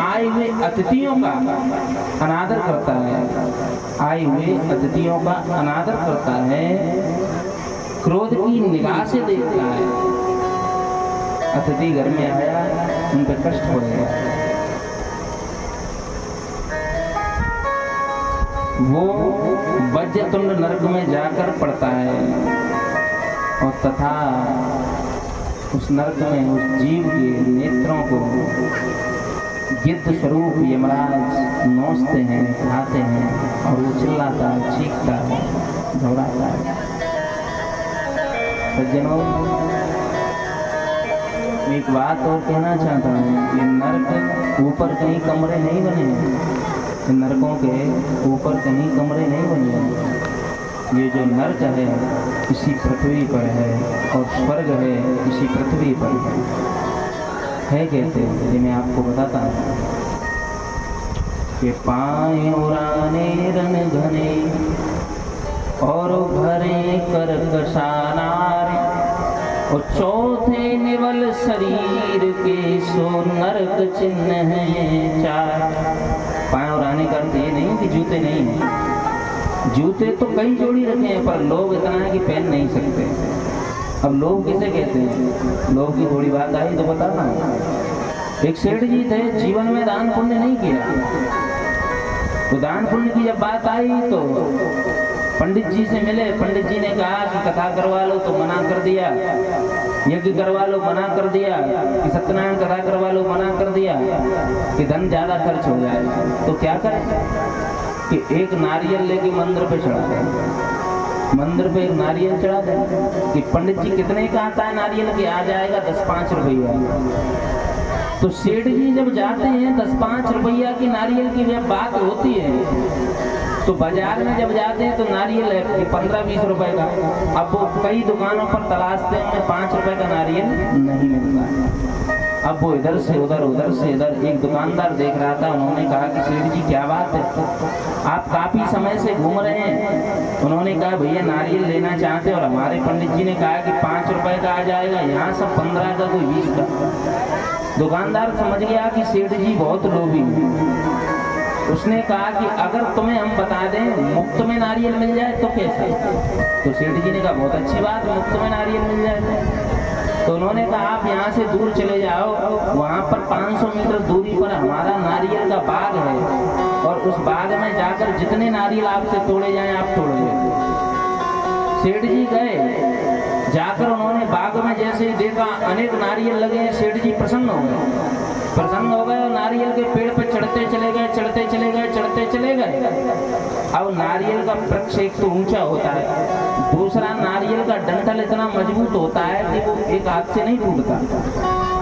आए हुए अतिथियों का अनादर करता है, आए हुए अतिथियों का अनादर करता है, क्रोध की निगाह से देखता है। अतिथि घर में आया, उन पर कष्ट हो गया, वो वज्रतुंड नरक में जाकर पड़ता है और तथा उस नरक में उस जीव के नेत्रों को गिद्ध स्वरूप यमराज नोचते हैं, खाते हैं और वो चिल्लाता है, चीखता है, दौड़ाता है। सज्जनों, एक बात और कहना चाहता हूँ, ये नरक ऊपर कहीं कमरे नहीं बने हैं, नरकों के ऊपर कहीं कमरे नहीं बने हैं। ये जो नरक है इसी पृथ्वी पर है और स्वर्ग है इसी पृथ्वी पर है। कैसे? ये मैं आपको बताता हूँ कि पाए उड़ाने रन घने और भरे कर कसानारे और चौथे निवल शरीर के सो नरक चिन्ह हैं चार। पाए उड़ाने का अर्थ ये नहीं कि जूते नहीं हैं, जूते तो कई जोड़ी रखे हैं पर लोग इतना है कि पहन नहीं सकते। अब लोग किसे कहते हैं? लोग की थोड़ी बात आई तो बताना। एक सेठ जी थे, जीवन में दान पुण्य नहीं किया, तो दान पुण्य की जब बात आई तो पंडित जी से मिले। पंडित जी ने कहा कि कथा करवा लो, तो मना कर दिया। यज्ञ करवा लो, मना कर दिया। कि सत्यनारायण कथा करवा लो, मना कर दिया। कि धन ज्यादा खर्च हो जाए, तो क्या करें कि एक नारियल लेके मंदिर पे चढ़ा दे, मंदिर पे एक नारियल चढ़ा दे। कि पंडित जी कितने का आता है नारियल? कि आ जाएगा 10-5 रुपया। तो सेठ जी जब जाते हैं 10-5 रुपया की नारियल की जब बात होती है, तो बाजार में जब जाते हैं तो नारियल है 15-20 रुपए का। अब वो कई दुकानों पर तलाशते हैं, 5 रुपए का नारियल नहीं मिलता। अब वो इधर से उधर, उधर से इधर। एक दुकानदार देख रहा था, उन्होंने कहा कि सेठ जी क्या बात है, आप काफी समय से घूम रहे हैं। उन्होंने कहा भैया नारियल लेना चाहते हैं, और हमारे पंडित जी ने कहा कि 5 रुपए का आ जाएगा, यहाँ सब 15 का, कोई 20 का। दुकानदार समझ गया कि सेठ जी बहुत लोभी हैं। उसने कहा कि अगर तुम्हें हम बता दें मुफ्त में नारियल मिल जाए तो कैसे? तो सेठ जी ने कहा बहुत अच्छी बात, मुफ्त में नारियल मिल जाए। तो उन्होंने कहा आप यहाँ से दूर चले जाओ, वहाँ पर 500 मीटर दूरी पर हमारा नारियल का बाग है, और उस बाग में जाकर जितने नारियल आपसे तोड़े जाएं आप तोड़ लें। सेठ जी गए, जाकर उन्होंने बाग में जैसे देखा अनेक नारियल लगे, सेठ जी प्रसन्न हो गए। प्रसन्न हो गए और नारियल के पेड़ पर चढ़ते चले गए, चढ़ते चले गए, चढ़ते चले गए। अब नारियल का वृक्ष एक तो ऊंचा होता है, दूसरा नारियल का डंठल इतना मजबूत होता है कि वो एक हाथ से नहीं टूटता।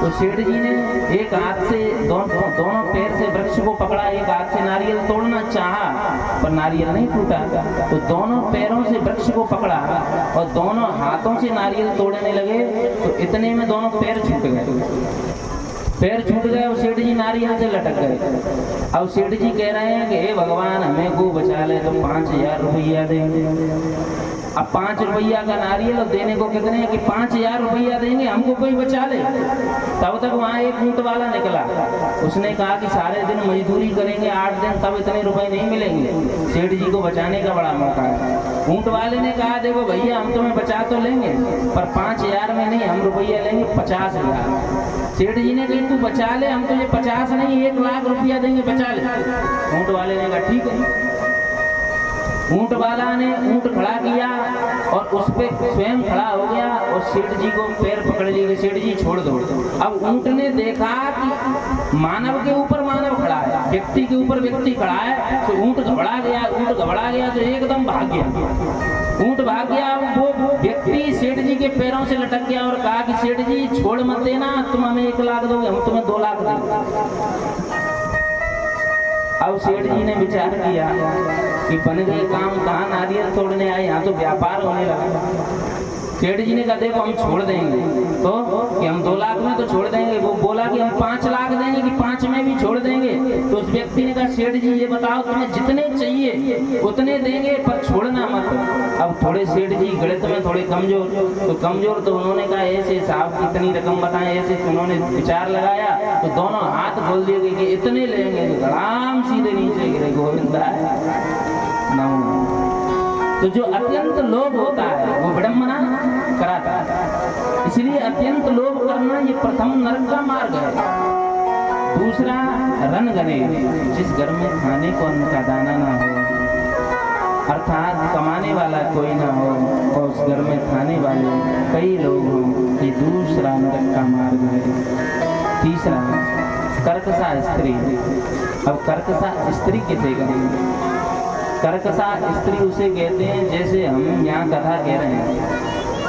तो सेठ जी ने एक हाथ से दोनों पैर से वृक्ष को पकड़ा, एक हाथ से नारियल तोड़ना चाहा पर नारियल नहीं टूटा। तो दोनों पैरों से वृक्ष को पकड़ा और दोनों हाथों से नारियल तोड़ने लगे, तो इतने में दोनों पैर छूट गए। पैर छूट गए और सेठ जी नारियल से लटक गए। अब सेठ जी कह रहे हैं कि हे भगवान हमें को बचा ले, तो 5000 रुपया देंगे। अब 5 रुपया का नारियल और देने को कितने हैं कि 5000 रुपया देंगे, हमको कोई बचा ले। तब तक वहाँ एक ऊंट वाला निकला, उसने कहा कि सारे दिन मजदूरी करेंगे 8 दिन, तब इतने रुपए नहीं मिलेंगे। सेठ जी को बचाने का बड़ा मौका है। ऊंट वाले ने कहा देखो भैया हम तुम्हें बचा तो लेंगे पर 5000 में नहीं, हम रुपया लेंगे 50,000। सेठ जी ने कहा तू बचा ले, हम तुझे 50 नहीं 1 लाख रुपया देंगे, बचा ले। ऊंट वाले ने कहा ठीक है। ऊंट वाला ने ऊंट खड़ा किया और उस पे स्वयं खड़ा हो गया और सेठ जी को पैर पकड़ लिए, सेठ जी छोड़ दो। अब ऊंट ने देखा कि मानव के ऊपर मानव खड़ा है, व्यक्ति के ऊपर व्यक्ति खड़ा है, तो ऊंट घबरा गया। ऊंट घबरा गया तो एकदम भाग गया। ऊंट भाग गया। वो व्यक्ति सेठ जी के पैरों से लटक गया और कहा कि सेठ जी छोड़ मत देना, तुम हमें 1 लाख दोगे, हम तुम्हें 2 लाख देंगे। अब सेठ जी ने विचार किया कि बन गए काम, कहाँ नारियल तोड़ने आए, यहाँ तो व्यापार होने लगा। सेठ जी ने कहा देखो हम छोड़ देंगे, तो कि हम 2 लाख में तो छोड़ देंगे। वो बोला कि हम 5 लाख देंगे कि 5 में भी छोड़ देंगे। तो उस व्यक्ति ने कहा सेठ जी ये बताओ तुम्हें जितने चाहिए उतने देंगे पर छोड़ना मत। अब थोड़े सेठ जी गणित में थोड़े कमजोर तो उन्होंने कहा ऐसे साहब कितनी रकम बताएं, ऐसे उन्होंने विचार लगाया तो दोनों हाथ खोल दिए कि इतने लेंगे, तो धड़ाम सीधे नीचे गिरे गोविंदा नमो। तो जो अत्यंत लोभ होता है वो विडंबना कराता है, इसलिए अत्यंत लोभ करना ये प्रथम नरक का मार्ग है। दूसरा रन गने, जिस घर में खाने को अन्न का दाना ना हो, अर्थात कमाने वाला कोई ना हो और उस घर में खाने वाले कई लोग हों, ये दूसरा नरक का मार्ग है। तीसरा कर्कशा स्त्री। अब कर्कशा स्त्री किसे कहेंगे? कर्कशा स्त्री उसे कहते हैं जैसे हम यहाँ कथा कह रहे हैं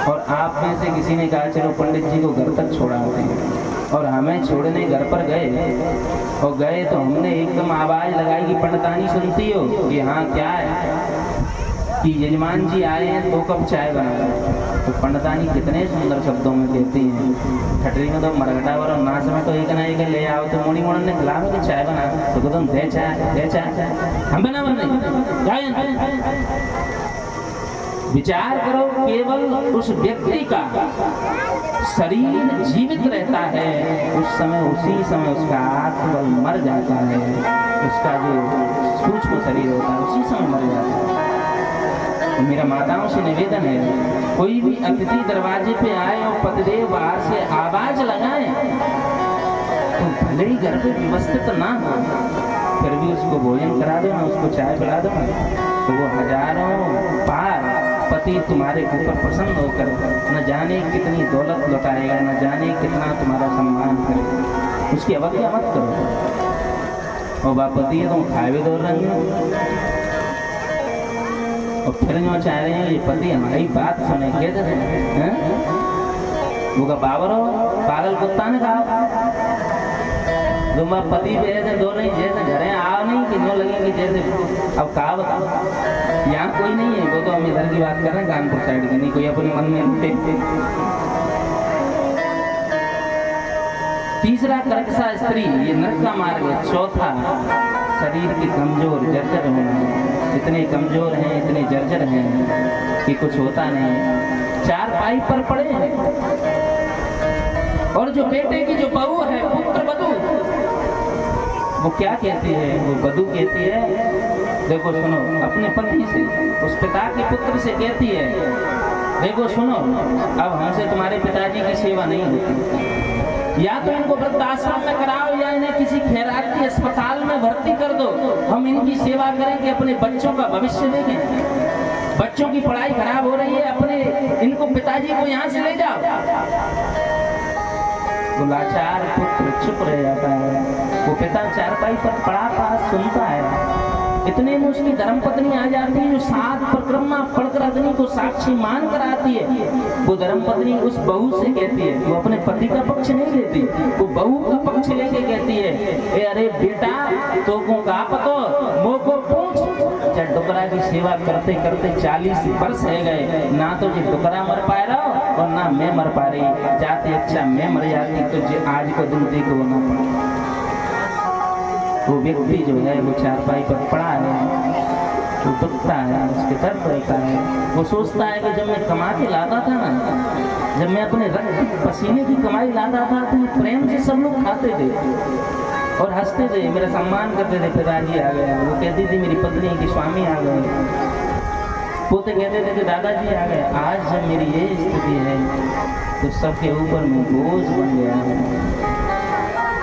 और आप में से किसी ने कहा चलो पंडित जी को घर तक छोड़ाते हैं, और हमें छोड़ने घर पर गए तो हमने एकदम आवाज लगाई कि पंडितानी सुनती हो कि हाँ क्या है, कि यजमान जी आए हैं 2 कप चाय बना। तो पंडितानी कितने सुंदर शब्दों में कहती हैं, ठटरी में तो मरघटा और नाच में तो एक ना एक ले आओ तो मोड़ी मोड़न ने खिला के चाय बना तो तुम दे चाय हम बना विचार करो, केवल उस व्यक्ति का शरीर जीवित रहता है उस समय, उसी समय उसका आत्मा मर जाता है, उसका जो सूक्ष्म शरीर होता है उसी समय मर जाता है। तो मेरा माताओं से निवेदन है, कोई भी अतिथि दरवाजे पे आए और पतिदेव बाहर से आवाज लगाए तो भले ही घर पे व्यवस्थित ना हो फिर भी उसको भोजन करा दो ना, उसको चाय पिला दो ना, तो वो हजारों पार पति तुम्हारे ऊपर प्रसन्न होकर न जाने कितनी दौलत लौटाएगा, न जाने कितना तुम्हारा सम्मान करेगा। उसकी अवज्ञा मत करो। और बापति तुम खाए दौड़ रहे हो और फिर जो चाह रहे हैं ये पति हमारी बात सुने, कहते थे वो का बाबर हो पागल कुत्ता ने कहा तुम पति भी ऐसे दो नहीं जैसे घरे आओ नहीं कि नो लगेंगे जैसे। अब कहा बताओ, यहाँ कोई नहीं है, वो तो हम इधर की बात कर रहे हैं कानपुर साइड की, नहीं कोई अपने मन में। तीसरा कर्कशा स्त्री, ये नरक का मार्ग है। चौथा शरीर की कमजोर जर्जर होना, इतने कमजोर हैं इतने जर्जर हैं कि कुछ होता नहीं, 4 पाई पर पड़े हैं। और जो बेटे की जो बहू है पुत्र बधू, वो क्या कहती है? वो बधू कहती है देखो सुनो, अपने पति से उस पिता के पुत्र से कहती है देखो सुनो, अब हमसे तुम्हारे पिताजी की सेवा नहीं होती, या तो इनको वृद्धाश्रम में कराओ या इन्हें किसी खैराती अस्पताल में भर्ती कर दो, हम इनकी सेवा करेंगे, अपने बच्चों का भविष्य देखें, बच्चों की पढ़ाई खराब हो रही है, अपने इनको पिताजी को यहाँ से ले जाओ। तो लाचार पुत्र चुप रह जाता है, वो पिता चारपाई पर पड़ा पास सुनता है। इतने में उसकी धर्मपत्नी आ जाती है जो 7 परिक्रमा पढ़कर आदमी को साक्षी मान कर आती है। वो धर्मपत्नी उस बहू से कहती है, वो अपने पति का पक्ष नहीं लेती, वो बहू का पक्ष लेके कहती है अरे बेटा तो को का पतो मो को पूछ, जब डुकरा की सेवा करते करते 40 वर्ष रह गए, ना तो जो डुकरा मर पा रहा और ना मैं मर पा रही, जाते अच्छा मैं मर जाती तो आज को दिन देखो ना पड़ा। वो व्यक्ति जो है वो चारपाई पर पड़ा है, वो दुखता है, उसके दर्द रहता है, वो सोचता है कि जब मैं कमा के लाता था ना, जब मैं अपने रक्त पसीने की कमाई लाता था तो प्रेम से सब लोग खाते थे और हंसते थे, मेरा सम्मान करते थे। पिताजी आ गए, वो कहती थी मेरी पत्नी की स्वामी आ गए, पोते कहते थे कि दादाजी आ गए। आज जब मेरी ये स्थिति है तो सबके ऊपर में बोझ बन गया है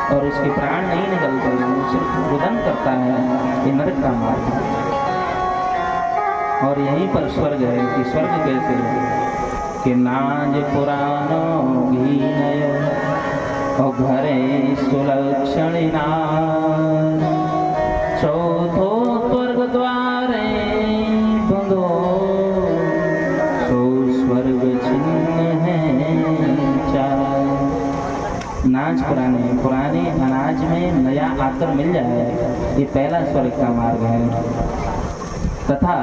और उसके प्राण नहीं निकलते, वो सिर्फ रुदन करता है। ये नरक का मार्ग है। और यहीं पर स्वर्ग है कि स्वर्ग कैसे है कि नाज पुरानो घी नयो और घरे सुलक्षणिना, चौथो स्वर्ग द्वारे बंदो सो स्वर्ग चिन्ह है चार। नाज पुराने अनाज में नया आकर मिल जाए, ये पहला स्वर्ग का मार्ग है। तथा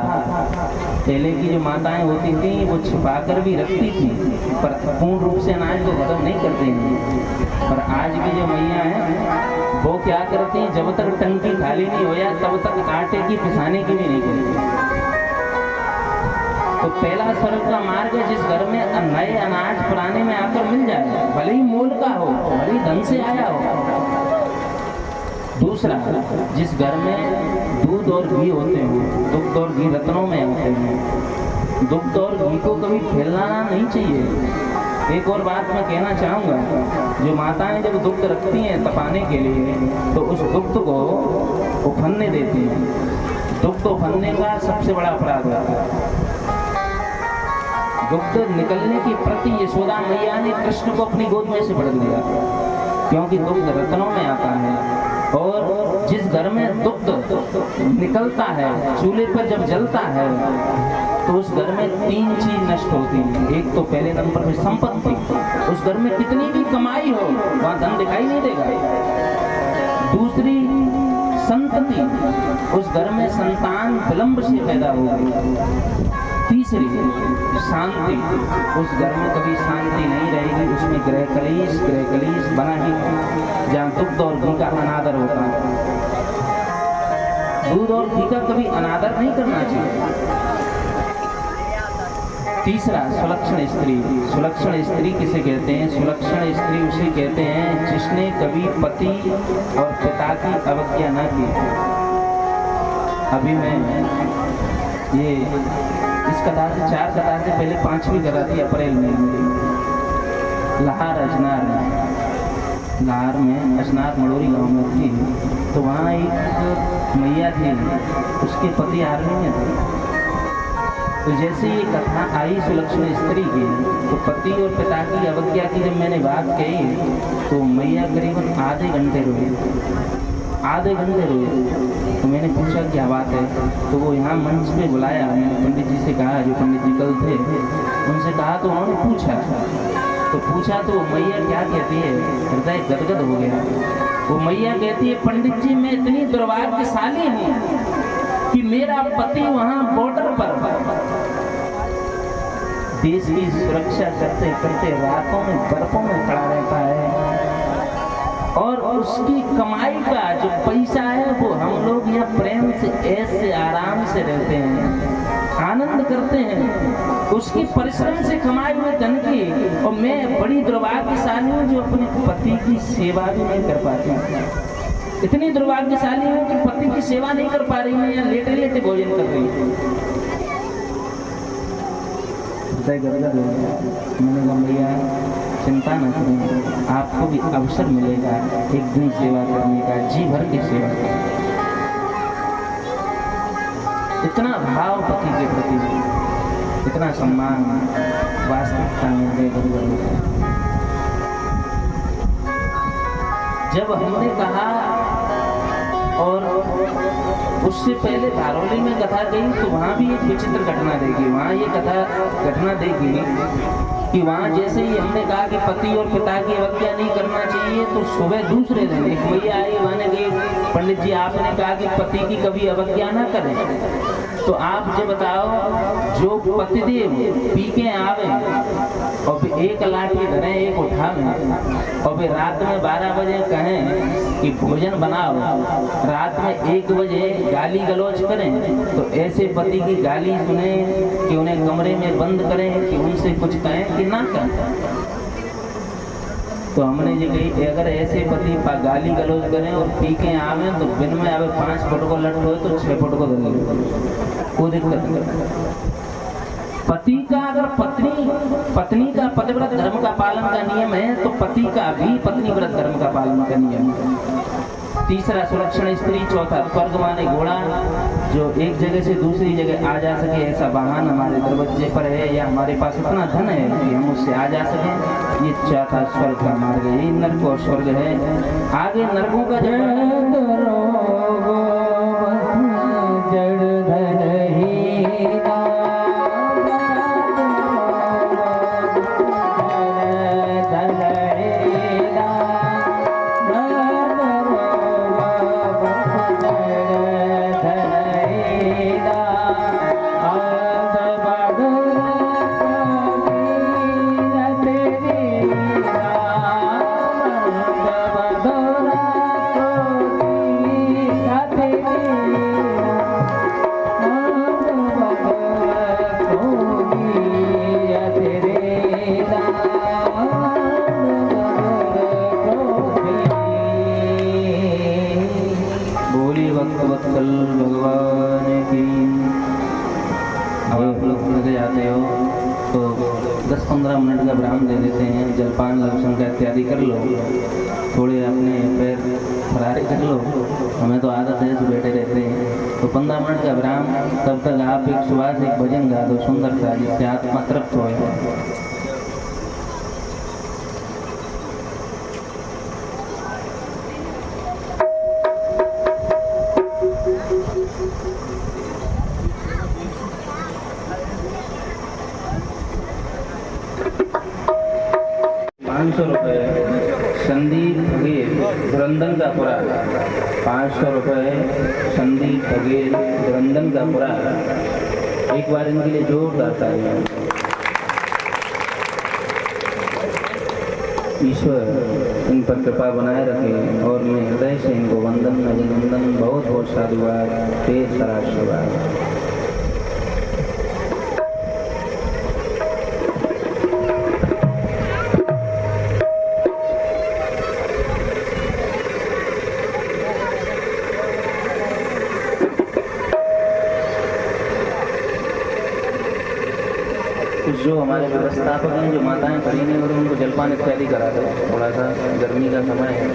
पहले की जो माताएं होती थी वो छिपाकर भी रखती थी, पर पूर्ण रूप से अनाज को खत्म नहीं करते हैं। पर आज की जो मैया हैं वो क्या करती हैं, जब तक टंकी खाली नहीं हो जाए तब तक आटे की पिसाने की भी नहीं करती। तो पहला स्वर्ग का मार्ग है जिस घर में नए अनाज पुराने में आकर मिल जाए, भले ही मोल का हो, भले ही धन से आया हो। दूसरा, जिस घर में दूध और घी होते हैं, दुग्ध और घी रत्नों में होते हैं, दुग्ध और घी को कभी फैलाना नहीं चाहिए। एक और बात मैं कहना चाहूँगा, जो माताएं जब दुग्ध रखती हैं तपाने के लिए तो उस दुग्ध को उफनने देती हैं। दुग्ध उफनने का सबसे बड़ा अपराध होता है। दुग्ध निकलने की प्रति यशोदा मैया ने कृष्ण को अपनी गोद में से भर दिया, क्योंकि दुग्ध रत्नों में आता है। और जिस घर में दुग्ध निकलता है, चूल्हे पर जब जलता है तो उस घर में 3 चीज नष्ट होती है। एक तो पहले नंबर पे संपत्ति, उस घर में कितनी भी कमाई हो वहां धन दिखाई नहीं देगा। दूसरी, संतति, उस घर में संतान विलंब से पैदा होगी। तीसरी, शांति, उस घर में कभी शांति नहीं रहेगी, उसमें गृह कलेश बना ही, जहाँ दुग्ध और घी का अनादर होता है। दूध और घी का कभी अनादर नहीं करना चाहिए। तीसरा, सुलक्षण स्त्री। सुलक्षण स्त्री किसे कहते हैं? सुलक्षण स्त्री उसे कहते हैं जिसने कभी पति और पिता की अवज्ञा न की। अभी मैं ये इस कथा से 4 कथा से पहले 5वीं कथा थी अप्रैल में लाहौर में अजनार मड़ोरी गांव में थी। तो वहाँ एक मैया थी, उसके पति आर्मी में थे। तो जैसे ये कथा आई सुलक्षण स्त्री की, तो पति और पिता की अवज्ञा की जब मैंने बात कही तो मैया करीबन आधे घंटे रोई। तो मैंने पूछा क्या बात है, तो वो यहाँ मंच पे बुलाया। मैंने पंडित जी से कहा, जो पंडित जी कल थे, उनसे कहा तो उन्होंने पूछा तो मैया क्या कहती है, हृदय गदगद हो गया। वो मैया कहती है, पंडित जी मैं इतनी दुर्भाग्यशाली हूँ कि मेरा पति वहाँ बॉर्डर पर देश की सुरक्षा करते करते रातों में बर्फों में खड़ा रहता है, और उसकी कमाई का जो पैसा है वो हम लोग यहाँ प्रेम से ऐसे आराम से रहते हैं, आनंद करते हैं उसकी परिश्रम से कमाई हुए धन की। और मैं बड़ी दुर्भाग्यशाली हूँ जो अपने पति की सेवा भी नहीं कर पाती। इतनी दुर्भाग्यशाली हूँ कि पति की सेवा नहीं कर पा रही हूँ या लेटे लेटे भोजन कर रही हूँ। मैंने कहा भैया चिंता न करें, आपको भी अवसर मिलेगा एक दिन सेवा करने का, जी भर की सेवा करने का। इतना भाव पति के प्रति, इतना सम्मान वास्तविकता में है। जब हमने कहा, और उससे पहले धारौली में कथा गई तो वहाँ भी एक विचित्र घटना देखी। वहाँ ये घटना देखी कि वहाँ जैसे ही हमने कहा कि पति और पिता की अवज्ञा नहीं करना चाहिए, तो सुबह दूसरे दिन एक भैया आई, मैंने कहा पंडित जी आपने कहा कि पति की कभी अवज्ञा ना करें, तो आप मुझे बताओ जो पतिदेव पी के आवे और एक लाठी धरे एक उठावे और फिर रात में 12 बजे कहें कि भोजन बनाओ, रात में 1 बजे गाली गलौज करें, तो ऐसे पति की गाली सुने कि उन्हें कमरे में बंद करें कि उनसे कुछ कहें कि ना करें। तो हमने ये कही अगर ऐसे पति गाली गलौज करें और पी के आवे तो दिन में आवे 5 फुट को लट हो तो 6 फुट को धर कोई दिक्कत नहीं। पति का अगर पत्नी का पतिव्रत धर्म का पालन का नियम है तो पति का भी पत्नीव्रत धर्म का पालन का नियम है। तीसरा सुलक्षण स्त्री। चौथा स्वर्ग माने घोड़ा जो एक जगह से दूसरी जगह आ जा सके, ऐसा वाहन हमारे दरवाजे पर है या हमारे पास इतना धन है कि हम उससे आ जा सकें। ये चौथा स्वर्ग का मार्ग है। ये नरक और स्वर्ग है। आगे नरकों का भक्तवत्सल भगवान की। अब आप लोग लगे जाते हो तो 10-15 मिनट का विराम दे देते हैं, जलपान लक्षण का इत्यादि कर लो, थोड़े अपने पैर फरारी कर लो। हमें तो आदत है ऐसे बैठे रहते हैं, तो 15 मिनट का विराम। तब तक आप एक सुभाष एक भजन गा दो सुंदर सा, जिससे आत्मा तृप्त हो। ₹500 संदीप बघेल धुरंधन का पुरा। 500 रुपये संदीप बघेल धुरंधन का पुरा। एक बार इनके लिए जोरदार तालियां। ईश्वर इन पर कृपा बनाए रखे और मैं हृदय से इनको वंदन अभिनंदन बहुत बहुत साधुवाद ढेर सारा आशीर्वाद। जो हमारे व्यवस्थापक हैं, जो माताएं खड़ी हैं, और उनको जलपान इत्यादि करा दो। थोड़ा सा गर्मी का समय है।